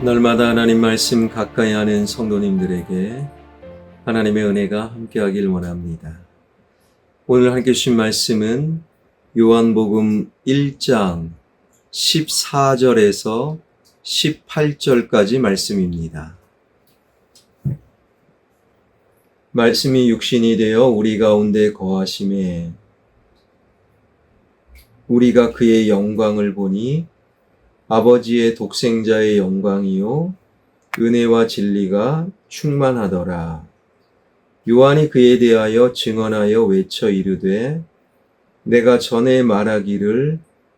날마다 하나님 말씀 가까이 하는 성도님들에게 하나님의 은혜가 함께하길 원합니다. 오늘 함께 주신 말씀은 요한복음 1장 14절에서 18절까지 말씀입니다. 말씀이 육신이 되어 우리 가운데 거하심에 우리가 그의 영광을 보니 아버지의 독생자의 영광이요 은혜와 진리가 충만하더라. 요한이 그에 대하여 증언하여 외쳐 이르되 내가 전에 말하기를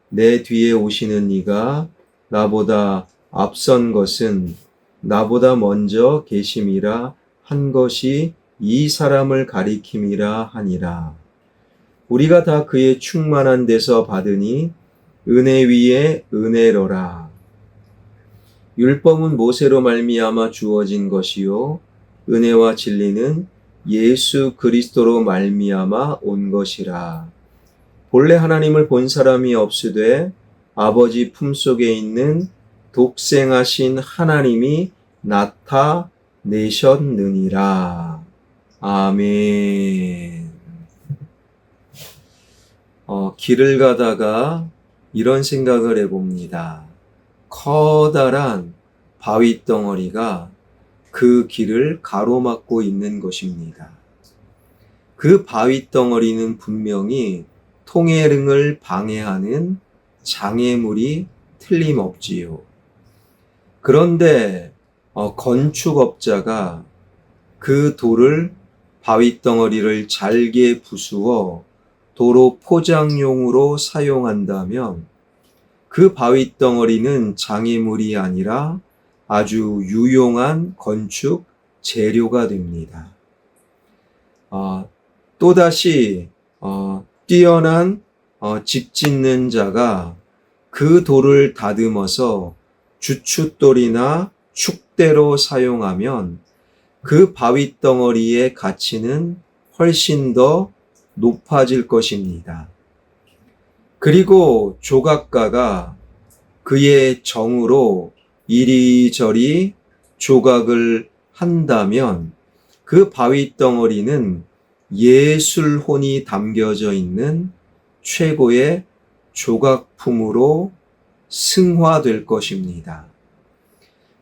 내 뒤에 오시는 이가 나보다 앞선 것은 나보다 먼저 계심이라 한 것이 이 사람을 가리킴이라 하니라. 우리가 다 그의 충만한 데서 받으니 은혜 위에 은혜로라. 율법은 모세로 말미암아 주어진 것이요 은혜와 진리는 예수 그리스도로 말미암아 온 것이라. 본래 하나님을 본 사람이 없으되 아버지 품속에 있는 독생하신 하나님이 나타내셨느니라. 아멘. 길을 가다가 이런 생각을 해봅니다. 커다란 바위 덩어리가 그 길을 가로막고 있는 것입니다. 그 바위 덩어리는 분명히 통행을 방해하는 장애물이 틀림없지요. 그런데 건축업자가 그 돌을 바위 덩어리를 잘게 부수어 도로 포장용으로 사용한다면 그 바위 덩어리는 장애물이 아니라 아주 유용한 건축 재료가 됩니다. 또다시 뛰어난 집 짓는 자가 그 돌을 다듬어서 주춧돌이나 축대로 사용하면 그 바위 덩어리의 가치는 훨씬 더 높아질 것입니다. 그리고 조각가가 그의 정으로 이리저리 조각을 한다면 그 바위 덩어리는 예술혼이 담겨져 있는 최고의 조각품으로 승화될 것입니다.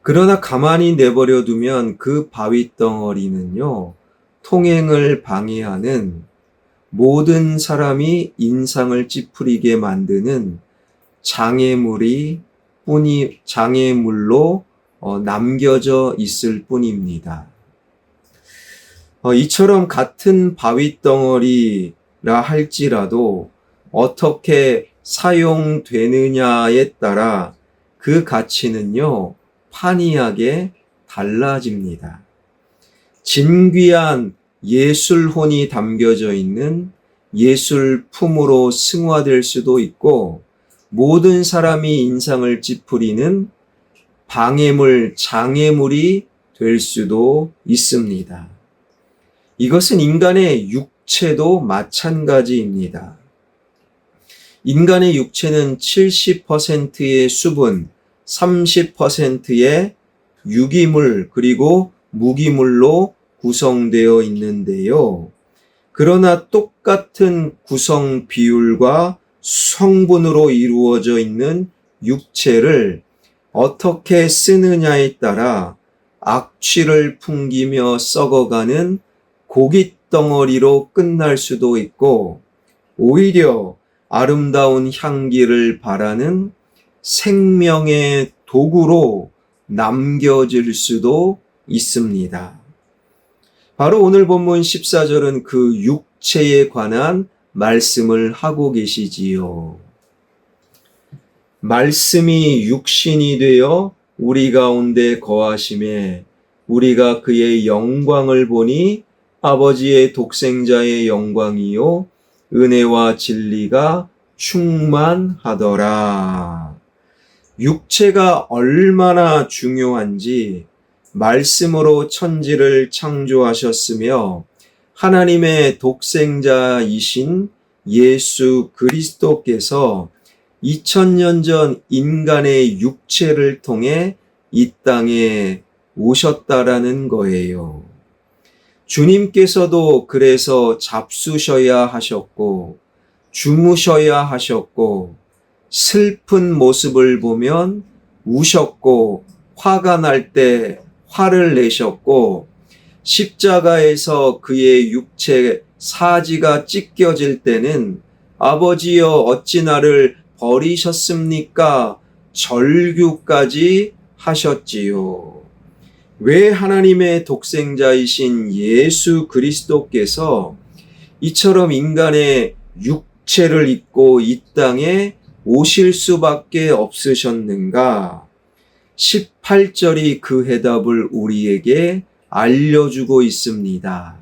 그러나 가만히 내버려 두면 그 바위 덩어리는요, 통행을 방해하는 모든 사람이 인상을 찌푸리게 만드는 장애물로 남겨져 있을 뿐입니다. 이처럼 같은 바위 덩어리라 할지라도 어떻게 사용되느냐에 따라 그 가치는요, 판이하게 달라집니다. 진귀한 예술혼이 담겨져 있는 예술품으로 승화될 수도 있고 모든 사람이 인상을 찌푸리는 방해물, 장애물이 될 수도 있습니다. 이것은 인간의 육체도 마찬가지입니다. 인간의 육체는 70%의 수분, 30%의 유기물 그리고 무기물로 구성되어 있는데요. 그러나 똑같은 구성 비율과 성분으로 이루어져 있는 육체를 어떻게 쓰느냐에 따라 악취를 풍기며 썩어가는 고깃덩어리로 끝날 수도 있고 오히려 아름다운 향기를 바라는 생명의 도구로 남겨질 수도 있습니다. 바로 오늘 본문 14절은 그 육체에 관한 말씀을 하고 계시지요. 말씀이 육신이 되어 우리 가운데 거하심에 우리가 그의 영광을 보니 아버지의 독생자의 영광이요 은혜와 진리가 충만하더라. 육체가 얼마나 중요한지 말씀으로 천지를 창조하셨으며 하나님의 독생자이신 예수 그리스도께서 2000년 전 인간의 육체를 통해 이 땅에 오셨다라는 거예요. 주님께서도 그래서 잡수셔야 하셨고, 주무셔야 하셨고, 슬픈 모습을 보면 우셨고, 화가 날 때 화를 내셨고, 십자가에서 그의 육체 사지가 찢겨질 때는 아버지여 어찌 나를 버리셨습니까? 절규까지 하셨지요. 왜 하나님의 독생자이신 예수 그리스도께서 이처럼 인간의 육체를 입고 이 땅에 오실 수밖에 없으셨는가? 18절이 그 해답을 우리에게 알려주고 있습니다.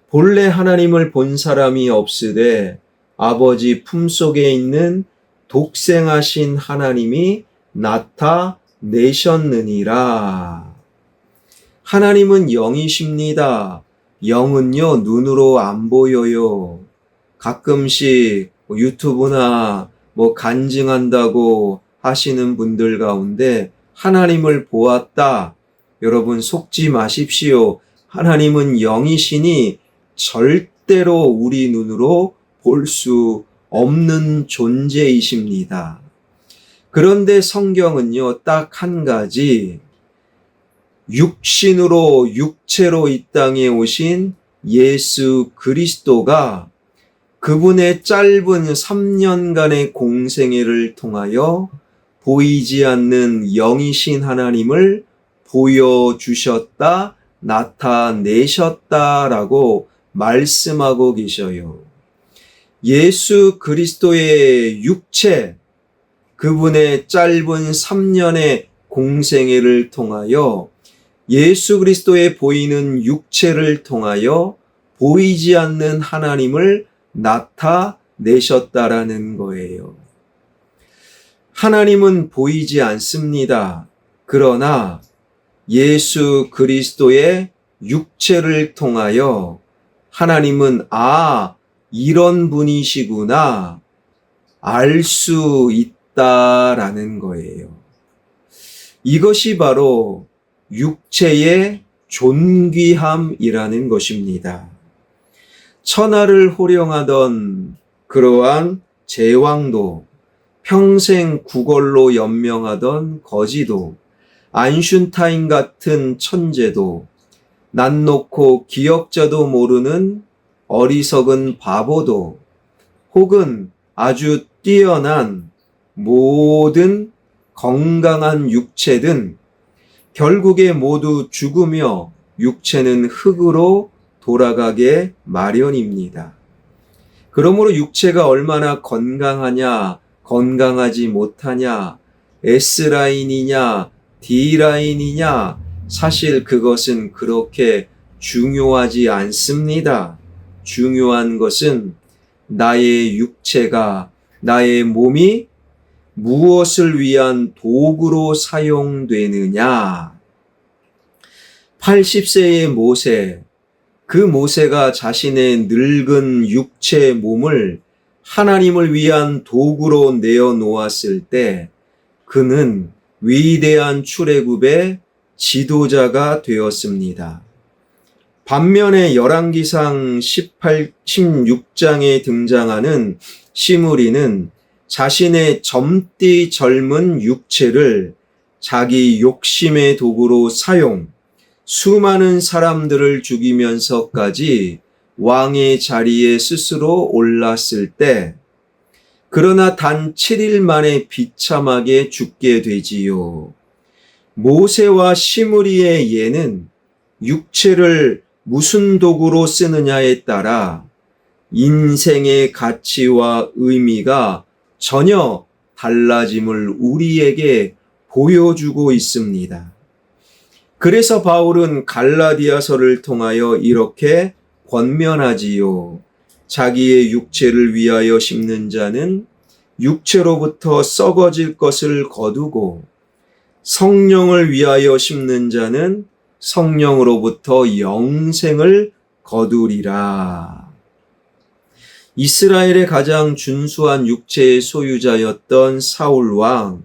본래 하나님을 본 사람이 없으되 아버지 품속에 있는 독생하신 하나님이 나타내셨느니라. 하나님은 영이십니다. 영은요, 눈으로 안 보여요. 가끔씩 유튜브나 간증한다고 하시는 분들 가운데 하나님을 보았다. 여러분 속지 마십시오. 하나님은 영이시니 절대로 우리 눈으로 볼 수 없는 존재이십니다. 그런데 성경은요, 딱 한 가지, 육체로 이 땅에 오신 예수 그리스도가 그분의 짧은 3년간의 공생애를 통하여 보이지 않는 영이신 하나님을 보여주셨다, 나타내셨다라고 말씀하고 계셔요. 예수 그리스도의 육체, 그분의 짧은 3년의 공생애를 통하여 예수 그리스도의 보이는 육체를 통하여 보이지 않는 하나님을 나타내셨다라는 거예요. 하나님은 보이지 않습니다. 그러나 예수 그리스도의 육체를 통하여 하나님은 이런 분이시구나 알 수 있다라는 거예요. 이것이 바로 육체의 존귀함이라는 것입니다. 천하를 호령하던 그러한 제왕도, 평생 구걸로 연명하던 거지도, 안슌타인 같은 천재도, 난 놓고 기억자도 모르는 어리석은 바보도, 혹은 아주 뛰어난 모든 건강한 육체든 결국에 모두 죽으며 육체는 흙으로 돌아가게 마련입니다. 그러므로 육체가 얼마나 건강하냐, 건강하지 못하냐, S라인이냐, D라인이냐, 사실 그것은 그렇게 중요하지 않습니다. 중요한 것은 나의 육체가, 나의 몸이 무엇을 위한 도구로 사용되느냐. 80세의 모세, 그 모세가 자신의 늙은 육체 몸을 하나님을 위한 도구로 내어놓았을 때 그는 위대한 출애굽의 지도자가 되었습니다. 반면에 열왕기상 16장에 등장하는 시므리는 자신의 젊디 젊은 육체를 자기 욕심의 도구로 사용, 수많은 사람들을 죽이면서까지 왕의 자리에 스스로 올랐을 때, 그러나 단 7일 만에 비참하게 죽게 되지요. 모세와 시므리의 예는 육체를 무슨 도구로 쓰느냐에 따라 인생의 가치와 의미가 전혀 달라짐을 우리에게 보여주고 있습니다. 그래서 바울은 갈라디아서를 통하여 이렇게 권면하지요. 자기의 육체를 위하여 심는 자는 육체로부터 썩어질 것을 거두고 성령을 위하여 심는 자는 성령으로부터 영생을 거두리라. 이스라엘의 가장 준수한 육체의 소유자였던 사울 왕,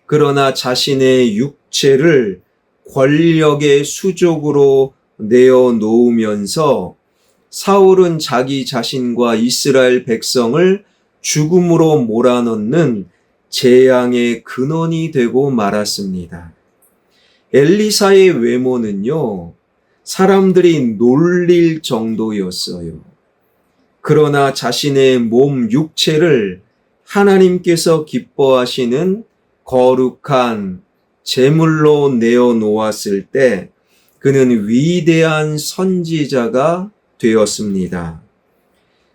그러나 자신의 육체를 권력의 수족으로 내어놓으면서 사울은 자기 자신과 이스라엘 백성을 죽음으로 몰아넣는 재앙의 근원이 되고 말았습니다. 엘리사의 외모는요, 사람들이 놀릴 정도였어요. 그러나 자신의 몸 육체를 하나님께서 기뻐하시는 거룩한 제물로 내어놓았을 때 그는 위대한 선지자가 되었습니다.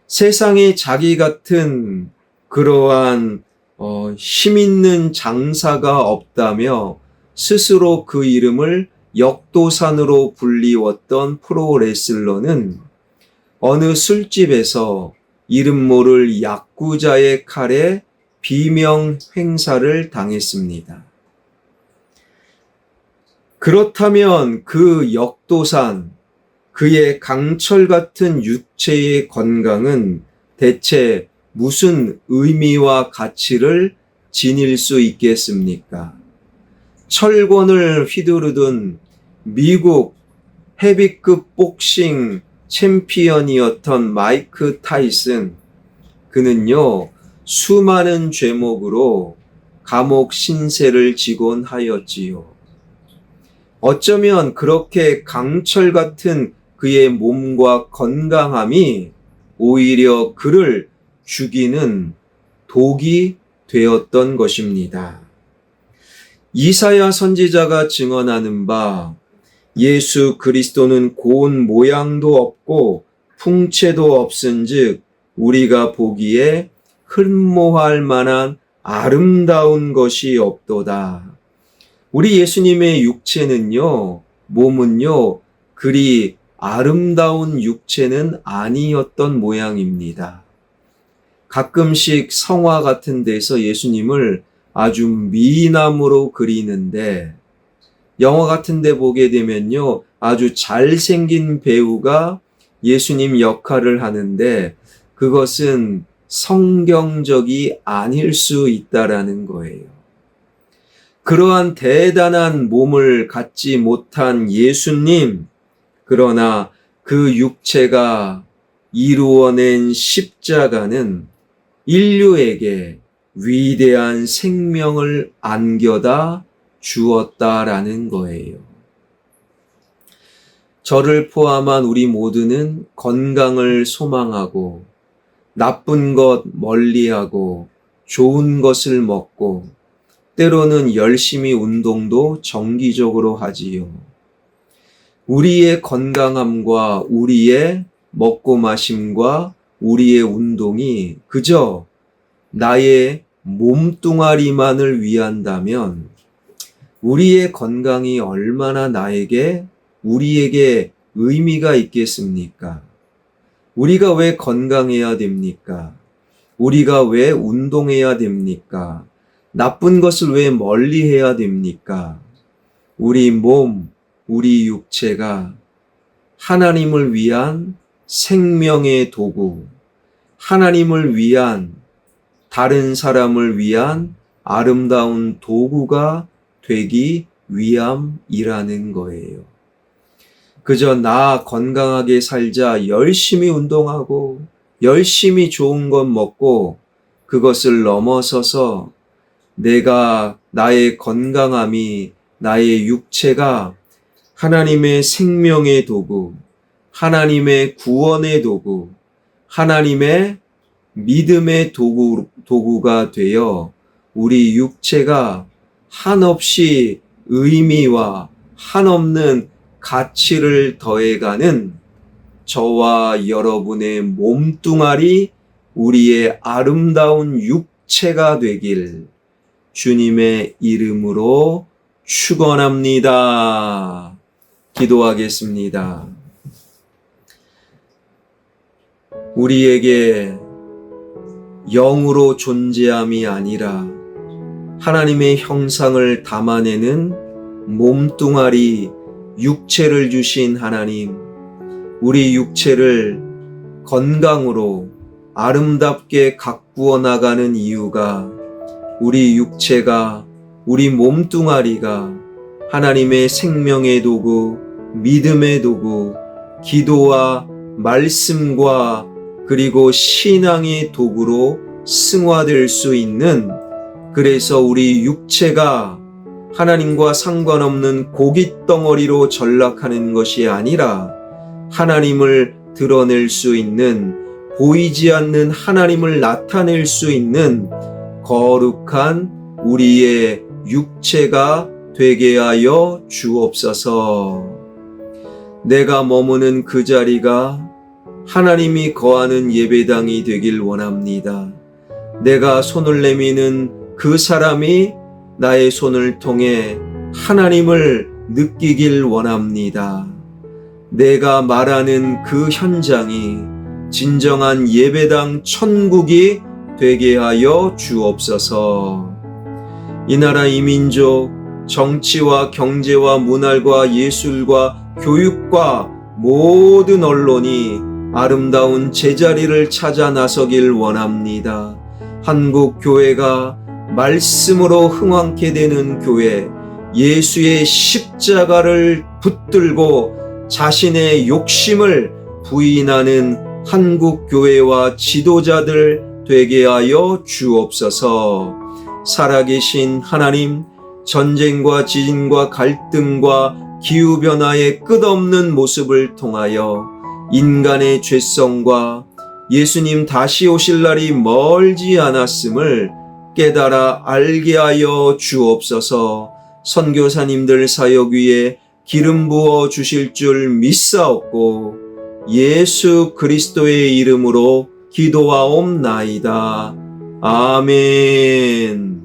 세상에 자기 같은 그러한 힘있는 장사가 없다며 스스로 그 이름을 역도산으로 불리웠던 프로레슬러는 어느 술집에서 이름 모를 야쿠자의 칼에 비명 행사를 당했습니다. 그렇다면 그 역도산, 그의 강철 같은 육체의 건강은 대체 무슨 의미와 가치를 지닐 수 있겠습니까? 철권을 휘두르던 미국 헤비급 복싱 챔피언이었던 마이크 타이슨, 그는요, 수많은 죄목으로 감옥 신세를 지곤 하였지요. 어쩌면 그렇게 강철 같은 그의 몸과 건강함이 오히려 그를 죽이는 독이 되었던 것입니다. 이사야 선지자가 증언하는 바 예수 그리스도는 고운 모양도 없고 풍채도 없은즉 우리가 보기에 흠모할 만한 아름다운 것이 없도다. 우리 예수님의 육체는요, 몸은요, 그리 아름다운 육체는 아니었던 모양입니다. 가끔씩 성화 같은 데서 예수님을 아주 미남으로 그리는데, 영화 같은 데 보게 되면요, 아주 잘생긴 배우가 예수님 역할을 하는데 그것은 성경적이 아닐 수 있다라는 거예요. 그러한 대단한 몸을 갖지 못한 예수님, 그러나 그 육체가 이루어낸 십자가는 인류에게 위대한 생명을 안겨다 주었다라는 거예요. 저를 포함한 우리 모두는 건강을 소망하고 나쁜 것 멀리하고 좋은 것을 먹고 때로는 열심히 운동도 정기적으로 하지요. 우리의 건강함과 우리의 먹고 마심과 우리의 운동이 그저 나의 몸뚱아리만을 위한다면 우리의 건강이 얼마나 우리에게 의미가 있겠습니까? 우리가 왜 건강해야 됩니까? 우리가 왜 운동해야 됩니까? 나쁜 것을 왜 멀리 해야 됩니까? 우리 몸, 우리 육체가 하나님을 위한 생명의 도구, 하나님을 위한, 다른 사람을 위한 아름다운 도구가 되기 위함이라는 거예요. 그저 나 건강하게 살자 열심히 운동하고 열심히 좋은 것 먹고 그것을 넘어서서 나의 건강함이, 나의 육체가 하나님의 생명의 도구, 하나님의 구원의 도구, 하나님의 믿음의 도구가 되어 우리 육체가 한없이 의미와 한없는 가치를 더해가는 저와 여러분의 몸뚱아리, 우리의 아름다운 육체가 되길 주님의 이름으로 축원합니다. 기도하겠습니다. 우리에게 영으로 존재함이 아니라 하나님의 형상을 담아내는 몸뚱아리, 육체를 주신 하나님, 우리 육체를 건강으로 아름답게 가꾸어 나가는 이유가 우리 육체가 우리 몸뚱아리가 하나님의 생명의 도구, 믿음의 도구, 기도와 말씀과 그리고 신앙의 도구로 승화될 수 있는, 그래서 우리 육체가 하나님과 상관없는 고깃덩어리로 전락하는 것이 아니라 하나님을 드러낼 수 있는, 보이지 않는 하나님을 나타낼 수 있는 거룩한 우리의 육체가 되게 하여 주옵소서. 내가 머무는 그 자리가 하나님이 거하는 예배당이 되길 원합니다. 내가 손을 내미는 그 사람이 나의 손을 통해 하나님을 느끼길 원합니다. 내가 말하는 그 현장이 진정한 예배당 천국이 되게 하여 주옵소서. 이 나라 이 민족, 정치와 경제와 문화과 예술과 교육과 모든 언론이 아름다운 제자리를 찾아 나서길 원합니다. 한국 교회가 말씀으로 흥왕케 되는 교회, 예수의 십자가를 붙들고 자신의 욕심을 부인하는 한국 교회와 지도자들 되게 하여 주옵소서. 살아계신 하나님, 전쟁과 지진과 갈등과 기후변화의 끝없는 모습을 통하여 인간의 죄성과 예수님 다시 오실 날이 멀지 않았음을 깨달아 알게 하여 주옵소서. 선교사님들 사역 위에 기름 부어 주실 줄 믿사옵고 예수 그리스도의 이름으로 기도하옵나이다. 아멘.